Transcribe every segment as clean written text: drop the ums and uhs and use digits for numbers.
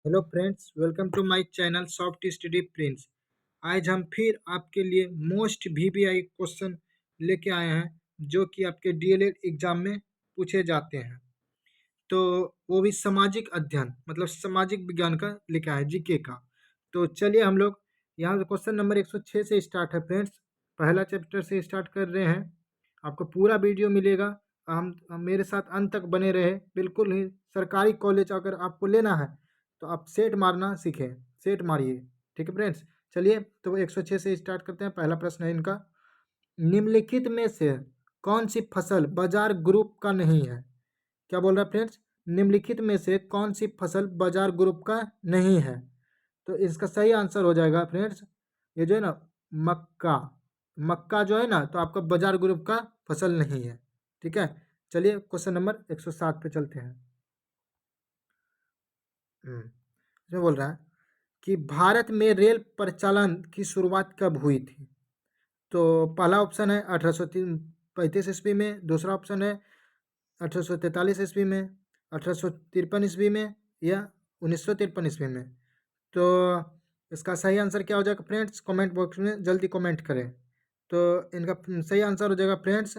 Hello friends, welcome to my channel soft study prince. आज हम फिर आपके लिए मोस्ट वीवीआई क्वेश्चन लेके आए हैं जो कि आपके डीएलएड एग्जाम में पूछे जाते हैं। तो वो भी सामाजिक अध्ययन मतलब सामाजिक विज्ञान का लिखा है, जीके का। तो चलिए हम लोग यहाँ से क्वेश्चन नंबर 106 से स्टार्ट है फ्रेंड्स। पहला चैप्टर से स्टार्ट कर रहे हैं। आपको पूरा वीडियो मिलेगा। हम मेरे साथ अंत तक बने रहे। बिल्कुल ही सरकारी कॉलेज अगर आपको लेना है तो आप सेट मारना सीखें, सेट मारिए। ठीक है फ्रेंड्स, चलिए तो 106 से स्टार्ट करते हैं। पहला प्रश्न है इनका, निम्नलिखित में से कौन सी फसल बाजार ग्रुप का नहीं है? क्या बोल रहा है फ्रेंड्स? निम्नलिखित में से कौन सी फसल बाजार ग्रुप का नहीं है? तो इसका सही आंसर हो जाएगा फ्रेंड्स, ये जो है ना, मक्का। मक्का जो है ना, तो आपका बाजार ग्रुप का फसल नहीं है। ठीक है, चलिए क्वेश्चन नंबर 107 पे चलते हैं। इसमें बोल रहा है कि भारत में रेल परिचालन की शुरुआत कब हुई थी? तो पहला ऑप्शन है 1835 ईस्वी में, दूसरा ऑप्शन है 1843 ईस्वी में, 1853 ईस्वी में, या 1953 ईस्वी में। तो इसका सही आंसर क्या हो जाएगा फ्रेंड्स? कमेंट बॉक्स में जल्दी कमेंट करें। तो इनका सही आंसर हो जाएगा friends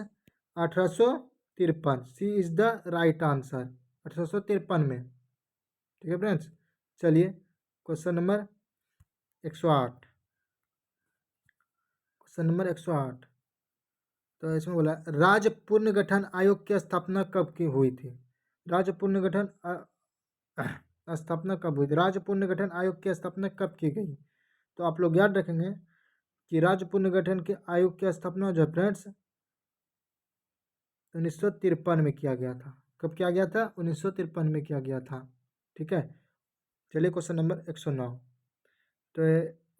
1853। C is the right answer, 1853 में। ठीक है फ्रेंड्स, चलिए क्वेश्चन नंबर 108। क्वेश्चन नंबर 108, तो इसमें बोला राज्य पुनर्गठन आयोग की स्थापना कब की हुई थी? राज्य पुनर्गठन स्थापना कब हुई थी? राज्य पुनर्गठन आयोग की स्थापना कब की गई? तो आप लोग याद रखेंगे कि राज्य पुनर्गठन के आयोग की स्थापना जो है फ्रेंड्स 1953 में किया गया था। कब किया गया था? 1953 में किया गया था। ठीक है, चलिए क्वेश्चन नंबर 109। तो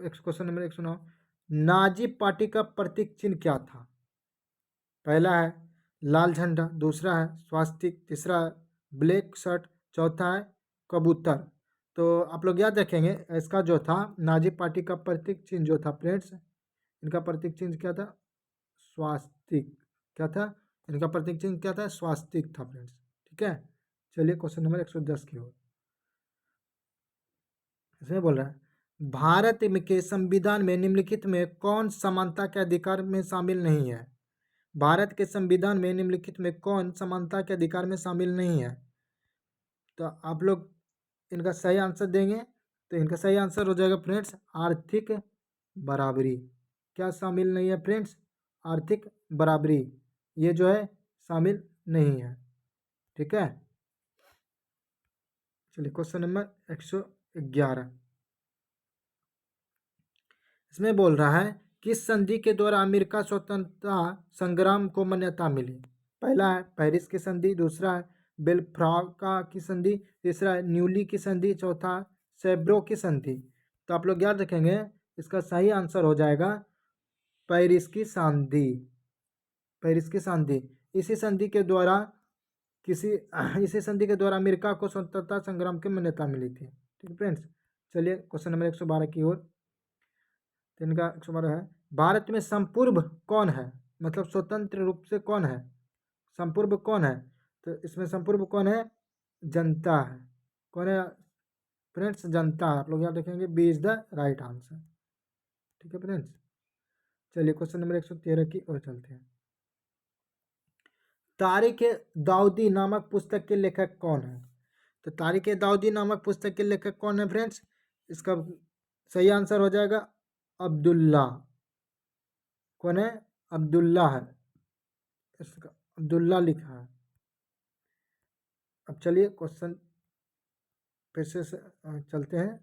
क्वेश्चन नंबर 109, नाजी पार्टी का प्रतीक चिन्ह क्या था? पहला है लाल झंडा, दूसरा है स्वास्तिक, तीसरा है ब्लैक शर्ट, चौथा है कबूतर। तो आप लोग याद रखेंगे इसका जो था नाजी पार्टी का प्रतीक चिन्ह जो था फ्रेंड्स, इनका प्रतीक चिन्ह क्या था? स्वास्तिक। क्या था इनका प्रतीक चिन्ह? क्या था? स्वास्तिक था फ्रेंड्स। ठीक है, चलिए क्वेश्चन नंबर 110 की ओर। इसमें बोल रहा है भारत के संविधान में निम्नलिखित में कौन समानता के अधिकार में शामिल नहीं है? भारत के संविधान में निम्नलिखित में कौन समानता के अधिकार में शामिल नहीं है? तो आप लोग इनका सही आंसर देंगे। तो इनका सही आंसर हो जाएगा फ्रेंड्स आर्थिक बराबरी। क्या शामिल नहीं है फ्रेंड्स? आर्थिक बराबरी, ये जो है शामिल नहीं है। ठीक है, चलिए क्वेश्चन नंबर 111। इसमें बोल रहा है किस संधि के द्वारा अमेरिका स्वतंत्रता संग्राम को मान्यता मिली? पहला है पेरिस की संधि, दूसरा है बेलफ्राका की संधि, तीसरा है न्यूली की संधि, चौथा सेब्रो की संधि। तो आप लोग याद रखेंगे इसका सही आंसर हो जाएगा पेरिस की संधि। पेरिस की संधि, इसी संधि के द्वारा किसी इसी संधि के द्वारा अमेरिका को स्वतंत्रता संग्राम की मान्यता मिली थी। ठीक है फ्रेंड्स, चलिए क्वेश्चन नंबर 112 की ओर। तो इनका 112 है भारत में संपूर्ण कौन है? मतलब स्वतंत्र रूप से कौन है? संपूर्ण कौन है? तो इसमें संपूर्ण कौन है? जनता है। कौन है फ्रेंड्स? जनता। आप लोग याद रखेंगे, B is the right answer. ठीक है फ्रेंड्स, चलिए क्वेश्चन नंबर 113 की ओर चलते हैं। तारिक दाऊदी नामक पुस्तक के लेखक कौन है? तो तारिक दाऊदी नामक पुस्तक के लेखक कौन है फ्रेंड्स? इसका सही आंसर हो जाएगा अब्दुल्ला। कौन है? अब्दुल्ला है, इसका अब्दुल्ला लिखा है। अब चलिए क्वेश्चन फिर से चलते हैं।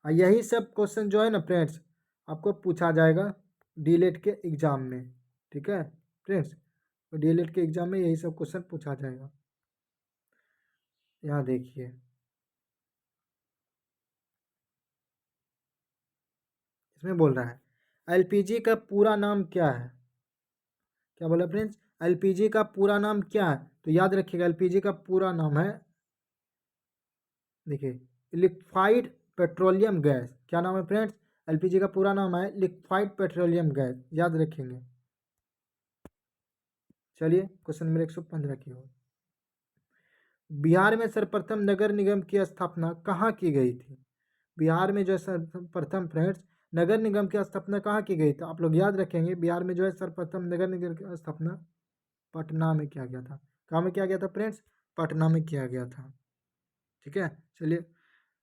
यही सब क्वेश्चन जो है ना फ्रेंड्स आपको पूछा जाएगा डीएलएड के एग्जाम में। ठीक है फ्रेंड्स, तो डीएलएड के एग्जाम में यही सब क्वेश्चन पूछा जाएगा। यहाँ देखिए, इसमें बोल रहा है एलपीजी का पूरा नाम क्या है? क्या बोला फ्रेंड्स? एलपीजी का पूरा नाम क्या है? तो याद रखिएगा एलपीजी का पूरा नाम है, देखिए, लिक्विफाइड पेट्रोलियम गैस। क्या नाम है फ्रेंड्स? एलपीजी का पूरा नाम है लिक्विफाइड पेट्रोलियम गैस, याद रखेंगे। चलिए क्वेश्चन नंबर 115 की ओर। बिहार में सर्वप्रथम नगर निगम की स्थापना कहाँ की गई थी? बिहार में जो है सर्वप्रथम फ्रेंड्स नगर निगम की स्थापना कहाँ की गई थी? आप लोग याद रखेंगे, बिहार में जो है सर्वप्रथम नगर निगम की स्थापना पटना में किया गया था। कहाँ में किया गया था फ्रेंड्स? पटना में किया गया था। ठीक है, चलिए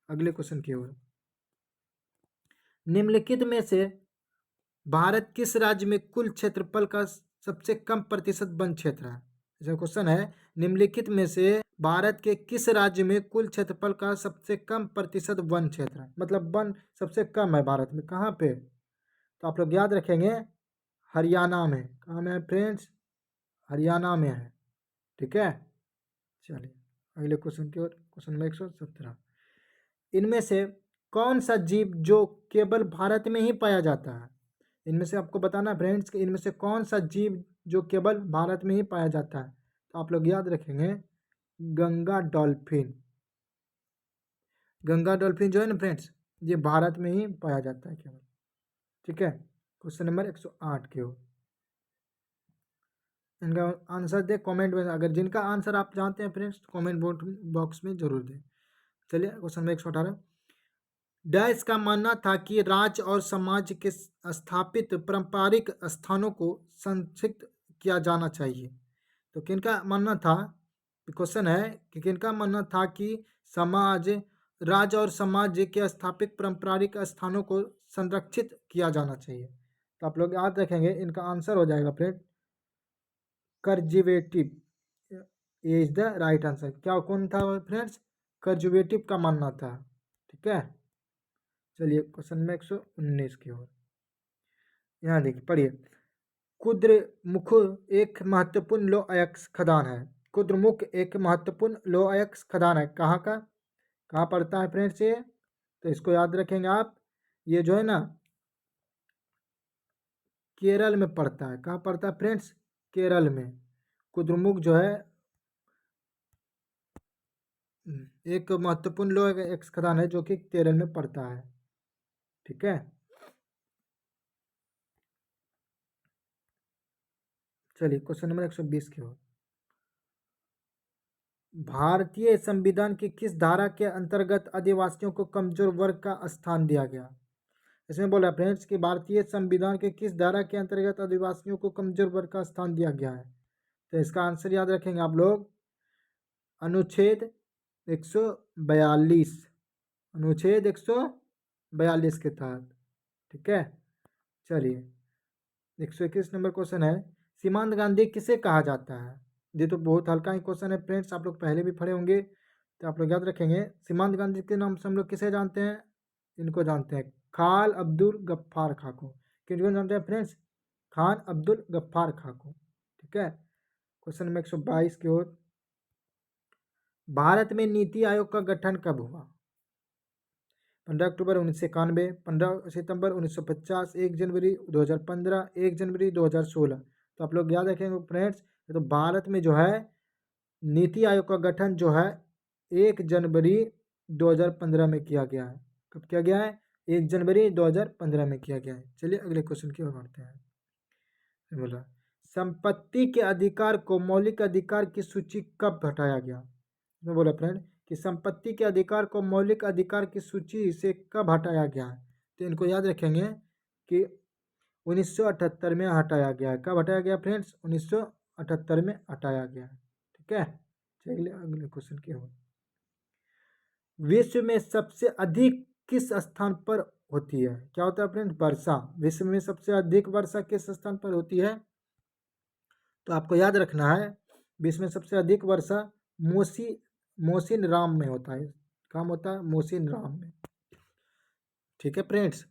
अगले क्वेश्चन की ओर। निम्नलिखित में से भारत किस राज्य में कुल क्षेत्रफल का सबसे कम प्रतिशत वन क्षेत्र है? जैसे क्वेश्चन है, निम्नलिखित में से भारत के किस राज्य में कुल क्षेत्रफल का सबसे कम प्रतिशत वन क्षेत्र है? मतलब वन सबसे कम है भारत में, कहाँ पे? तो आप लोग याद रखेंगे, हरियाणा में। कहाँ में है फ्रेंड्स? हरियाणा में है। ठीक है, चलिए अगले क्वेश्चन की ओर। क्वेश्चन नंबर 117, इनमें से कौन सा जीव जो केवल भारत में ही पाया जाता है? इनमें से आपको बताना फ्रेंड्स कि इनमें से कौन सा जीव जो केवल भारत में ही पाया जाता है? तो आप लोग याद रखेंगे, गंगा डॉल्फिन। गंगा डॉल्फिन जो है ना फ्रेंड्स, ये भारत में ही पाया जाता है केवल। ठीक है, क्वेश्चन नंबर 108 की ओर। इनका आंसर दे कमेंट में, अगर जिनका आंसर आप जानते हैं फ्रेंड्स तो कमेंट बॉक्स में जरूर दें। चलिए क्वेश्चन नंबर 118, डैश का मानना था कि राज्य और समाज के स्थापित पारंपरिक स्थानों को संरक्षित किया जाना चाहिए। तो किनका मानना था? क्वेश्चन है कि किनका मानना था कि समाज, राज्य और समाज के स्थापित पारंपरिक स्थानों को संरक्षित किया जाना चाहिए? तो आप लोग याद रखेंगे, इनका आंसर हो जाएगा फ्रेंड कंजर्वेटिव। ये इज द राइट आंसर। क्या कौन था फ्रेंड्स? कंजर्वेटिव का मानना था। ठीक है, चलिए क्वेश्चन में 119 की ओर। यहाँ देखिए, पढ़िए। कुद्रमुख एक महत्वपूर्ण लौह अयस्क खदान है। कुद्रमुख एक महत्वपूर्ण लौह अयस्क खदान है, कहाँ का? कहाँ पड़ता है फ्रेंड्स ये? तो इसको याद रखेंगे आप, ये जो है ना केरल में पड़ता है। कहाँ पड़ता है फ्रेंड्स? केरल में। कुद्रमुख जो है एक महत्वपूर्ण लौह अयस्क खदान है जो कि केरल में पड़ता है। ठीक है, चलिए क्वेश्चन नंबर 120 की ओर। भारतीय संविधान की किस धारा के अंतर्गत आदिवासियों को कमजोर वर्ग का स्थान दिया गया? इसमें बोला फ्रेंड्स कि भारतीय संविधान के किस धारा के अंतर्गत आदिवासियों को कमजोर वर्ग का स्थान दिया गया है? तो इसका आंसर याद रखेंगे आप लोग, अनुच्छेद 142। अनुच्छेद 142 के तहत। ठीक है, चलिए 121 नंबर क्वेश्चन है, सीमांत गांधी किसे कहा जाता है? ये तो बहुत हल्का ही क्वेश्चन है फ्रेंड्स, आप लोग पहले भी पढ़े होंगे, तो आप लोग याद रखेंगे। सीमांत गांधी के नाम से हम लोग किसे जानते हैं? इनको जानते हैं, खान अब्दुल गफ्फार खां को। किनको जानते हैं फ्रेंड्स? खान अब्दुल गफ्फार खां को। ठीक है, क्वेश्चन नंबर 122 की ओर। भारत में नीति आयोग का गठन कब हुआ? 15 अक्टूबर 1991, 15 सितंबर 1950, 1 जनवरी 2015, 1 जनवरी 2016। तो आप लोग याद रखेंगे फ्रेंड्स, तो भारत में जो है नीति आयोग का गठन जो है 1 जनवरी 2015 में किया गया है। कब किया गया है? 1 जनवरी 2015 में किया गया है। चलिए अगले क्वेश्चन की ओर बढ़ते हैं। बोला, संपत्ति के अधिकार को मौलिक अधिकार की सूची कब हटाया गया? मैं बोला फ्रेंड कि संपत्ति के अधिकार को मौलिक अधिकार की सूची से कब हटाया गया है? तो इनको याद रखेंगे कि 1978 में हटाया गया है। कब हटाया गया फ्रेंड्स? 1978 में हटाया गया है। ठीक है, चलिए अगले क्वेश्चन की ओर। विश्व में सबसे अधिक किस स्थान पर होती है? क्या होता है फ्रेंड? वर्षा। विश्व में सबसे अधिक वर्षा किस स्थान पर होती है? तो आपको याद रखना है, विश्व में सबसे अधिक वर्षा मोसिन राम में होता है। काम होता है मोसिन राम में। ठीक है फ्रेंड्स,